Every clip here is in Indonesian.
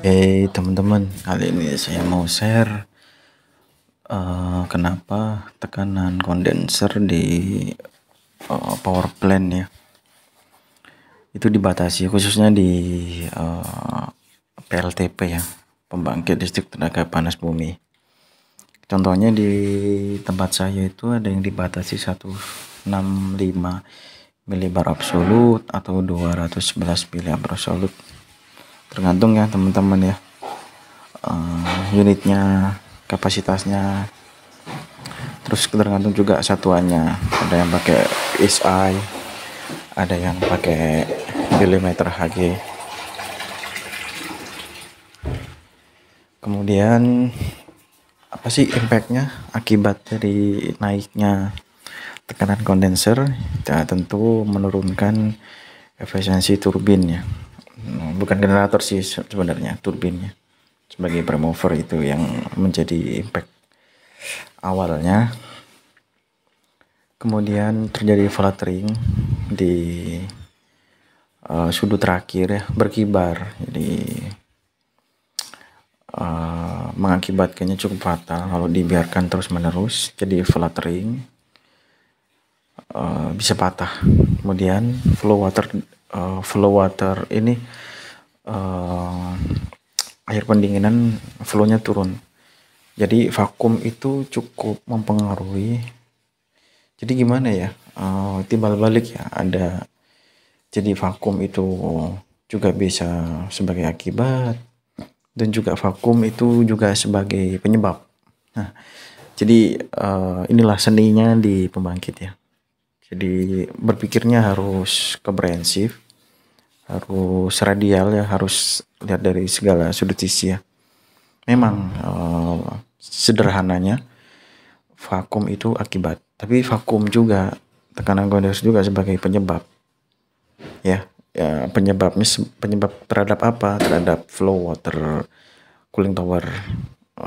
Teman-teman, kali ini saya mau share kenapa tekanan kondenser di power plant ya itu dibatasi, khususnya di PLTP ya, pembangkit listrik tenaga panas bumi. Contohnya di tempat saya itu ada yang dibatasi 165 milibar absolut atau 211 milibar absolut, tergantung ya teman-teman ya, unitnya, kapasitasnya, terus tergantung juga satuannya. Ada yang pakai SI, ada yang pakai milimeter Hg. Kemudian apa sih impactnya akibat dari naiknya tekanan kondenser? Ya, tentu menurunkan efisiensi turbin ya. Bukan generator sih sebenarnya, turbinnya sebagai prime mover itu yang menjadi impact awalnya. Kemudian terjadi fluttering di sudut terakhir ya, berkibar, jadi mengakibatkannya cukup fatal kalau dibiarkan terus menerus. Jadi fluttering, bisa patah. Kemudian flow water ini, air pendinginan flownya turun, jadi vakum itu cukup mempengaruhi. Jadi gimana ya, timbal balik ya, ada jadi vakum itu juga bisa sebagai akibat, dan juga vakum itu juga sebagai penyebab. Nah, jadi inilah seninya di pembangkit ya. Jadi berpikirnya harus komprehensif, harus radial ya, harus lihat dari segala sudut sisi ya. Memang sederhananya vakum itu akibat, tapi vakum juga, tekanan kondenser juga sebagai penyebab ya. Penyebab terhadap apa? Terhadap flow water, cooling tower,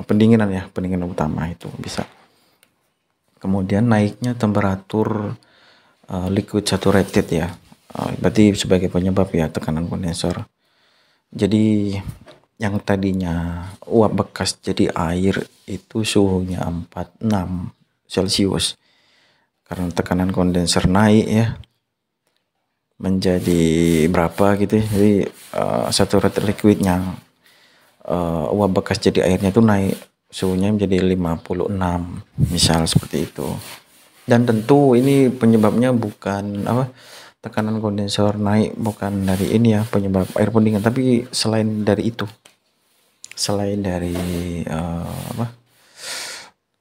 pendinginan ya, pendinginan utama itu bisa. Kemudian naiknya temperatur liquid saturated ya, berarti sebagai penyebab ya tekanan kondenser. Jadi yang tadinya uap bekas jadi air itu suhunya 46 Celcius, karena tekanan kondenser naik ya menjadi berapa gitu ya. Jadi saturated liquidnya, uap bekas jadi airnya itu naik suhunya menjadi 56 misal, seperti itu. Dan tentu ini penyebabnya bukan tekanan kondenser naik bukan dari ini ya penyebab air pendinginan, tapi selain dari itu, selain dari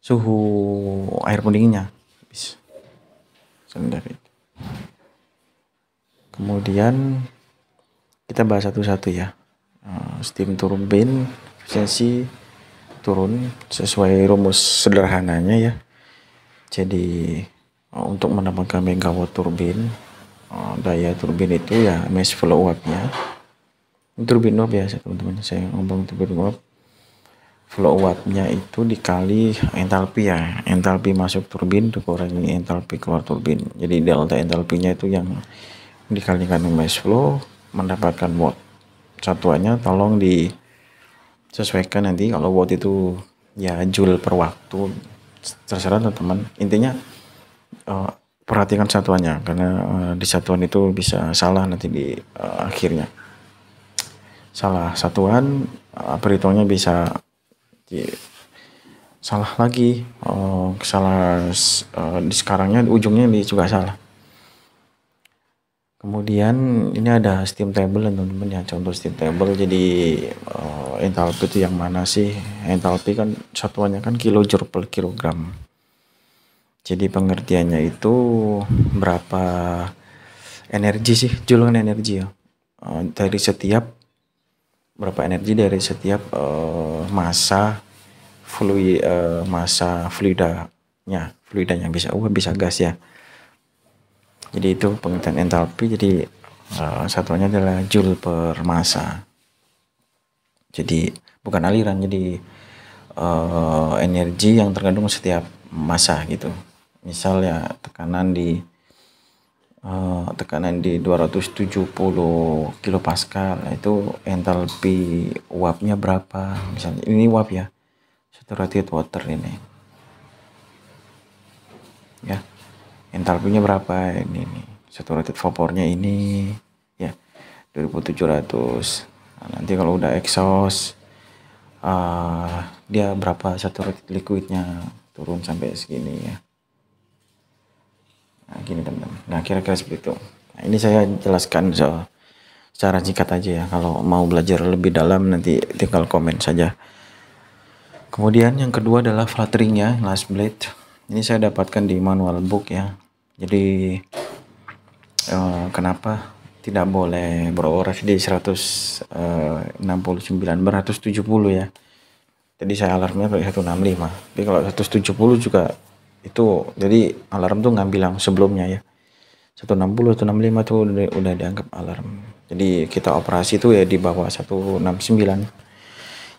suhu air pendinginnya. Kemudian kita bahas satu-satu ya. Steam turbin efisiensi turun sesuai rumus sederhananya ya. Jadi untuk mendapatkan megawatt turbin, daya turbin itu ya mass flow uapnya. Turbin uap biasa teman-teman, saya ngomong turbin uap. Flow uapnya itu dikali entalpi ya, entalpi masuk turbin dikurangi entalpi keluar turbin. Jadi delta entalpinya itu yang dikalikan mass flow, mendapatkan watt. Satuannya tolong disesuaikan nanti, kalau watt itu ya joule per waktu, terserah teman-teman. Intinya perhatikan satuannya, karena di satuan itu bisa salah nanti di akhirnya. Salah satuan, perhitungannya bisa salah lagi, di sekarangnya ujungnya juga salah. Kemudian ini ada steam table teman-teman ya, contoh steam table. Jadi entalpi itu yang mana sih? Entalpi kan satuannya kan kilojoule per kilogram. Jadi pengertiannya itu berapa energi sih, joule energi ya, dari setiap berapa energi dari setiap massa fluidanya, bisa uap bisa gas ya. Jadi itu pengertian entalpi. Jadi satuannya adalah joule per massa. Jadi bukan aliran, jadi energi yang terkandung setiap massa gitu. Misal ya tekanan di tekanan di 270 kilopascal, itu entalpi uapnya berapa, misalnya ini uap ya, saturated water ini ya, entalpinya berapa ini nih, saturated vapornya ini ya 2700. Nah, nanti kalau udah exhaust dia berapa saturated liquidnya, turun sampai segini ya. Nah gini teman-teman, nah kira-kira seperti itu. Nah, ini saya jelaskan secara singkat aja ya, kalau mau belajar lebih dalam nanti tinggal komen saja. Kemudian yang kedua adalah fluttering-nya, last blade. Ini saya dapatkan di manual book ya. Jadi kenapa tidak boleh beroperasi di 169 170 ya. Jadi saya alarmnya pakai 165. Tapi kalau 170 juga itu, jadi alarm tuh ngambil yang sebelumnya ya. 160 165 tuh udah dianggap alarm. Jadi kita operasi tuh ya di bawah 169.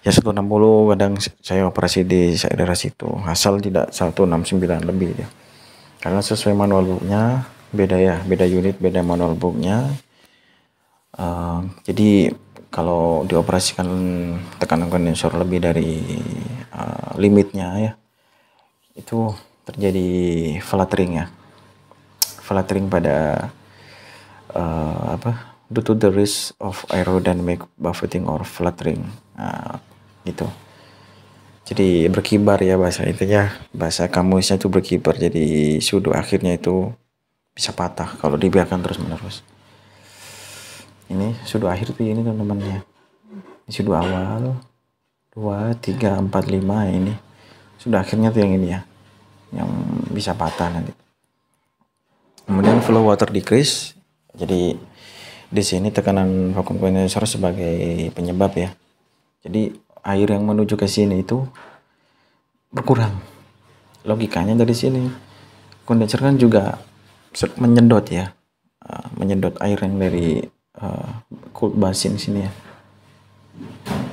Ya 160 kadang saya operasi di daerah situ, asal tidak 169 lebih ya. Karena sesuai manual booknya beda ya, beda unit, beda manual booknya. Jadi kalau dioperasikan tekanan kondensor lebih dari limitnya ya, itu terjadi fluttering ya, fluttering pada due to the risk of aerodynamic buffeting or fluttering, gitu. Jadi berkibar ya bahasa itunya, bahasa kamusnya itu berkibar, jadi sudu akhirnya itu bisa patah kalau dibiarkan terus menerus. Ini sudu akhir tuh ini teman-teman ya, ini sudu awal 2 3 4 5 ini sudah akhirnya tuh yang ini ya, yang bisa patah nanti. Kemudian flow water decrease, jadi di sini tekanan vakum kondensor sebagai penyebab ya. Jadi air yang menuju ke sini itu berkurang. Logikanya dari sini, kondensor kan juga menyedot ya, menyedot air yang dari cooled basin sini ya.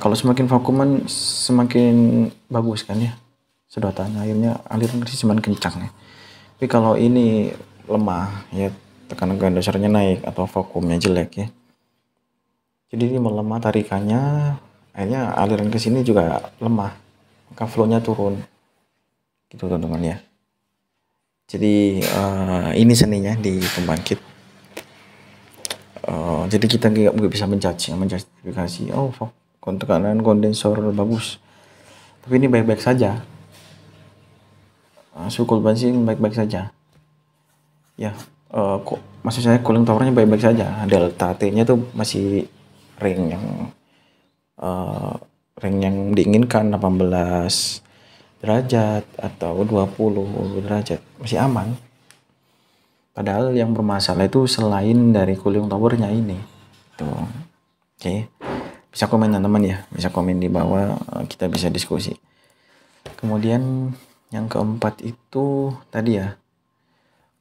Kalau semakin vakuman semakin bagus kan ya, sedotan airnya, aliran semakin kencang ya. Tapi kalau ini lemah ya, tekanan kondensornya naik atau vakumnya jelek ya, jadi ini melemah tarikannya, akhirnya aliran ke sini juga lemah, maka flow-nya turun gitu teman-teman ya. Jadi ini seninya di pembangkit. Jadi kita nggak bisa menjustifikasi tekanan kondensor bagus, tapi ini baik-baik saja, suhu cooled basin baik-baik saja ya. Kok maksud saya cooling towernya baik-baik saja, delta T-nya tuh masih ring yang diinginkan 18 derajat atau 20 derajat, masih aman. Padahal yang bermasalah itu selain dari cooling towernya ini tuh. Oke. Bisa komen teman-teman ya, bisa komen di bawah, kita bisa diskusi. Kemudian yang keempat itu tadi ya,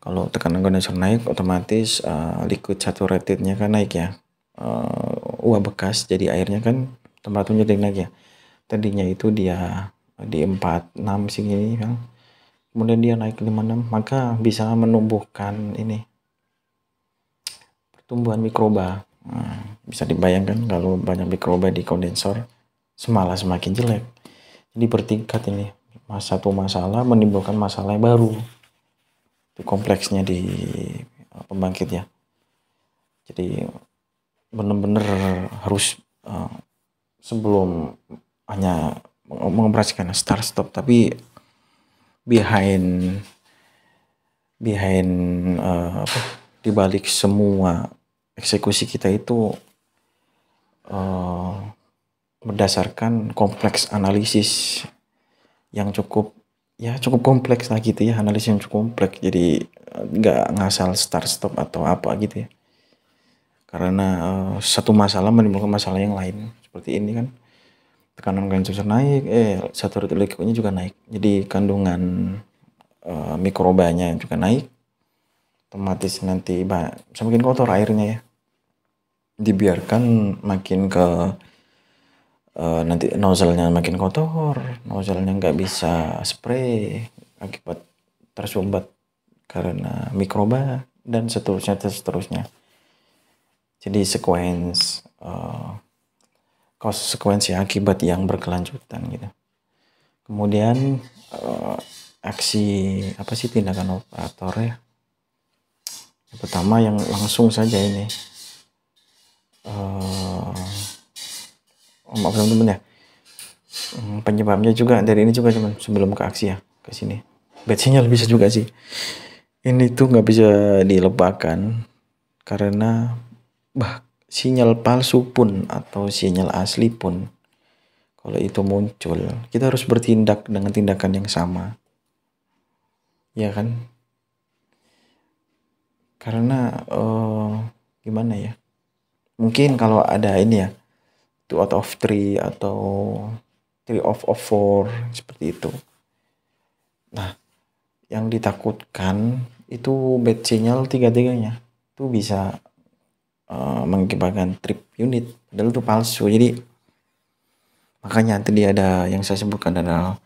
kalau tekanan kondensor naik otomatis liquid saturatednya kan naik ya, uap bekas, jadi airnya kan temperaturnya naik ya. Tadinya itu dia di 46 segini kan, kemudian dia naik 56, maka bisa menumbuhkan ini pertumbuhan mikroba. Bisa dibayangkan kalau banyak mikroba di kondensor, semakin jelek. Jadi bertingkat ini, satu masalah menimbulkan masalah yang baru. Itu kompleksnya di pembangkit ya. Jadi benar-benar harus sebelum hanya mengoperasikan start stop, tapi behind dibalik semua eksekusi kita itu berdasarkan kompleks analisis yang cukup kompleks lah gitu ya, analisis yang cukup kompleks. Jadi nggak ngasal start stop atau apa gitu ya, karena satu masalah menimbulkan masalah yang lain. Seperti ini kan, tekanan kondensor naik, saturated liquidnya juga naik, jadi kandungan mikrobanya juga naik, otomatis nanti semakin kotor airnya ya, dibiarkan makin ke nanti nozzle-nya makin kotor, nozzle-nya nggak bisa spray akibat tersumbat karena mikroba dan seterusnya. Jadi konsekuensi akibat yang berkelanjutan gitu. Kemudian aksi tindakan operator ya. Yang pertama yang langsung saja ini maaf teman-teman ya, penyebabnya juga dari ini juga teman, sebelum ke aksi ya, ke sini bad sinyal bisa juga sih. Ini tuh nggak bisa dilebakan karena sinyal palsu pun atau sinyal asli pun, kalau itu muncul kita harus bertindak dengan tindakan yang sama, ya kan? Karena gimana ya, mungkin kalau ada ini ya 2 out of 3 atau 3 out of 4 seperti itu. Nah, yang ditakutkan itu bad sinyal tiga-tiganya itu bisa mengakibatkan trip unit, padahal itu palsu. Jadi makanya tadi ada yang saya sebutkan adalah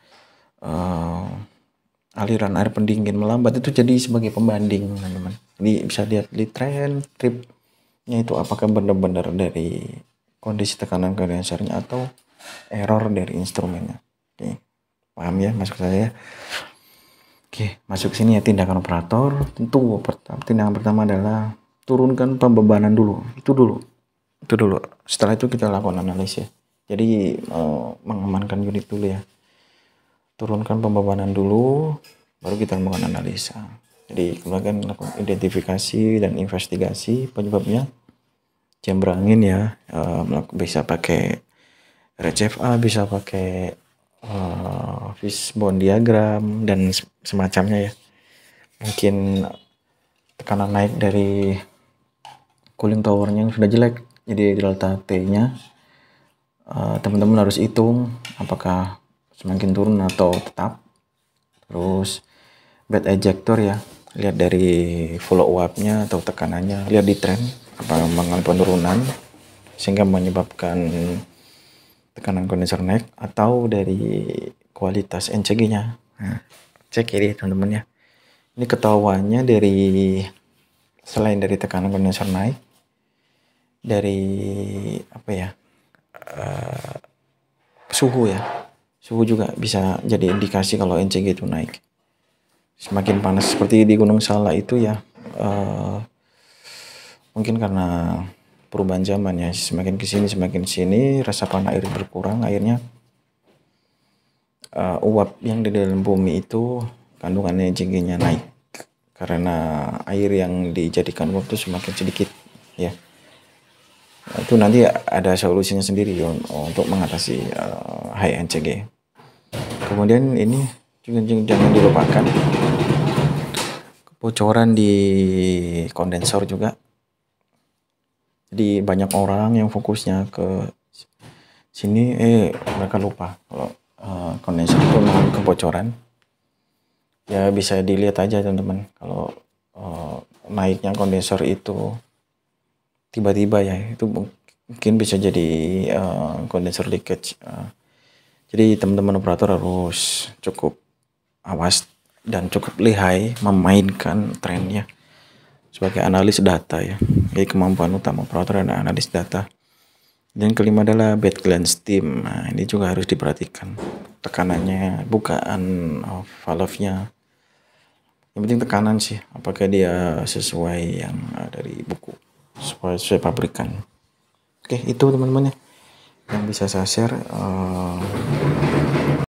aliran air pendingin melambat itu jadi sebagai pembanding teman-teman. Jadi bisa lihat di tren tripnya itu apakah benar-benar dari kondisi tekanan kondensernya atau error dari instrumennya. Oke, paham ya maksud saya? Oke, masuk sini ya tindakan operator. Tentu tindakan pertama adalah turunkan pembebanan dulu. Itu dulu. Setelah itu kita lakukan analisis. Jadi mengamankan unit dulu ya. Turunkan pembebanan dulu, baru kita melakukan analisa. Jadi kemudian lakukan identifikasi dan investigasi penyebabnya. Jam berangin ya, bisa pakai RCFA, bisa pakai fishbone diagram dan semacamnya ya. Mungkin tekanan naik dari cooling towernya yang sudah jelek, jadi delta T-nya teman-teman harus hitung apakah semakin turun atau tetap. Terus bed ejector ya, lihat dari follow up-nya atau tekanannya, lihat di tren apa mengalami penurunan sehingga menyebabkan tekanan kondenser naik atau dari kualitas NCG-nya. Nah, cek ini teman-teman ya. Ini ketahuannya dari selain dari tekanan kondenser naik, dari suhu ya. Suhu juga bisa jadi indikasi kalau NCG itu naik. Semakin panas seperti di Gunung Salak itu ya, mungkin karena perubahan zaman ya, semakin kesini resapan air berkurang, airnya uap yang di dalam bumi itu kandungan NCG-nya naik karena air yang dijadikan uap itu semakin sedikit ya. Itu nanti ada solusinya sendiri untuk mengatasi high NCG. Kemudian ini juga jangan dilupakan kebocoran di kondensor juga. Jadi banyak orang yang fokusnya ke sini, mereka lupa kalau kondensor itu mengalami kebocoran. Ya bisa dilihat aja teman-teman, kalau naiknya kondensor itu tiba-tiba ya, itu mungkin bisa jadi kondensor leakage. Jadi teman-teman operator harus cukup awas dan cukup lihai memainkan trennya sebagai analis data ya. Jadi kemampuan utama operator adalah analis data. Dan kelima adalah bed cleanse steam. Nah, ini juga harus diperhatikan tekanannya, bukaan valve-nya. Yang penting tekanan sih, apakah dia sesuai yang dari buku, sesuai pabrikan. Oke, itu teman-teman ya yang bisa saya share